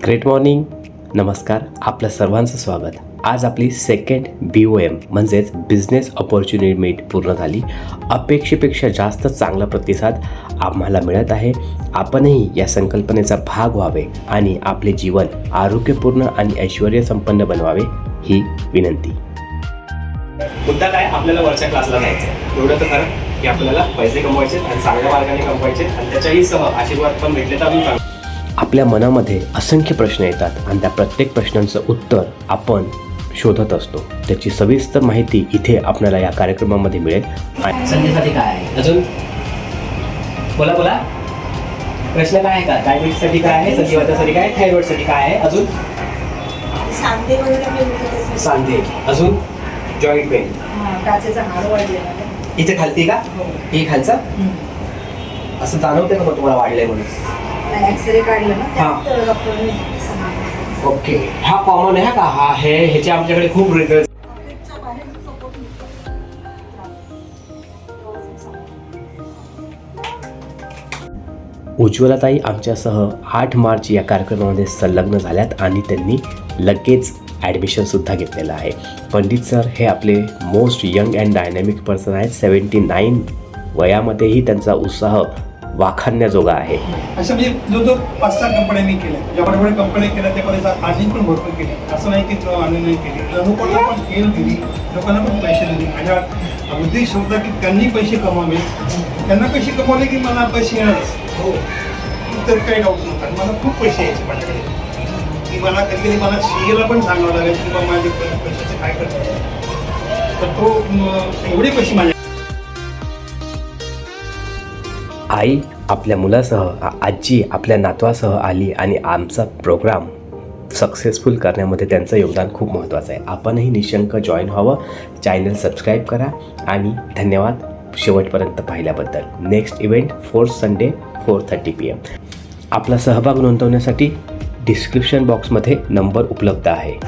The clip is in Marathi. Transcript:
ग्रेट मॉर्निंग, नमस्कार, आपलं सर्वांचं स्वागत. आज आपली सेकंड BOM म्हणजेच बिझनेस ऑपॉर्च्युनिटी मीट पूर्ण झाली. अपेक्षेपेक्षा जास्त चांगला प्रतिसाद आम्हाला मिळत आहे. आपणही या संकल्पनेचा भाग व्हावे आणि आपले जीवन आरोग्यपूर्ण आणि ऐश्वर्यसंपन्न बनवावे ही विनंती. मुद्दा काय, आपल्याला वरच्या क्लासला जायचं एवढं तर खरं की आपल्याला पैसे कमवायचे आणि चांगल्या मार्गाने कमवायचे आणि त्याच्याही सह आशीर्वाद पण भेटले तर अजून चांगलं. आपल्या मनामध्ये असंख्य प्रश्न येतात आणि त्या प्रत्येक प्रश्नांचं उत्तर आपण शोधत असतो. त्याची सविस्तर माहिती इथे आपल्याला या कार्यक्रमामध्ये मिळेल. संध्यासाठी काय आहे अजून बोला बोला, प्रश्न काय आहे का? डायबिटीससाठी काय आहे, संधिवातासाठी काय, थायरॉइडसाठी काय आहे, अजून सांधे वगैरे सांधे, अजून जॉईंट पेन, टाचेचा हाड वाढलेला इथे खालती का, हे खालचं असं जाणवते का मग तुम्हाला वाढलंय म्हणून? एक्सरे काढलं ना हा. त्यात डॉक्टरने सांगितलं. ओके, हा कॉमन आहे का? हा आहे, ह्याचे आमच्याकडे खूप रिझल्ट. उज्ज्वलाताई आमच्यासह 8 मार्च या कार्यक्रमामध्ये संलग्न झाल्यात आणि त्यांनी लगेच ॲडमिशनसुद्धा घेतलेलं आहे. पंडित सर हे आपले most young and dynamic person आहेत. 79 वयामध्येही त्यांचा उत्साह वाखाणण्याजोगा आहे. असं म्हणजे जो 5-6 कंपन्यांनी केलं, ज्याप्रमाणे कंपन्या केल्या त्यामध्ये अर्निंग पण भरपूर केली. असं नाही की अर्निंग नाही केली, लोकांना पण हेल्प दिली, लोकांना पण पैसे दिले. आणि उद्देश होता की त्यांनी पैसे कमावे. त्यांना पैसे कमावले की मला पैसे येणारच, हो, तर काही डाऊट नव्हता. मला खूप पैसे यायचे माझ्याकडे, की मला कधी मला CA ला पण सांगावं लागेल की बाबा माझे पैशाचे काय करतात. तर तो एवढे पैसे माझ्या आई आपल्या मुलासह, आजी आपल्या नातवासह आली आणि आमचा प्रोग्राम सक्सेसफुल करण्यामध्ये त्यांचं योगदान खूप महत्त्वाचं आहे. आपणही निशंक जॉईन व्हावं. चॅनल सबस्क्राईब करा आणि धन्यवाद शेवटपर्यंत पाहिल्याबद्दल. Next event 4th Sunday 4:30 PM. आपला सहभाग नोंदवण्यासाठी डिस्क्रिप्शन बॉक्समध्ये नंबर उपलब्ध आहे.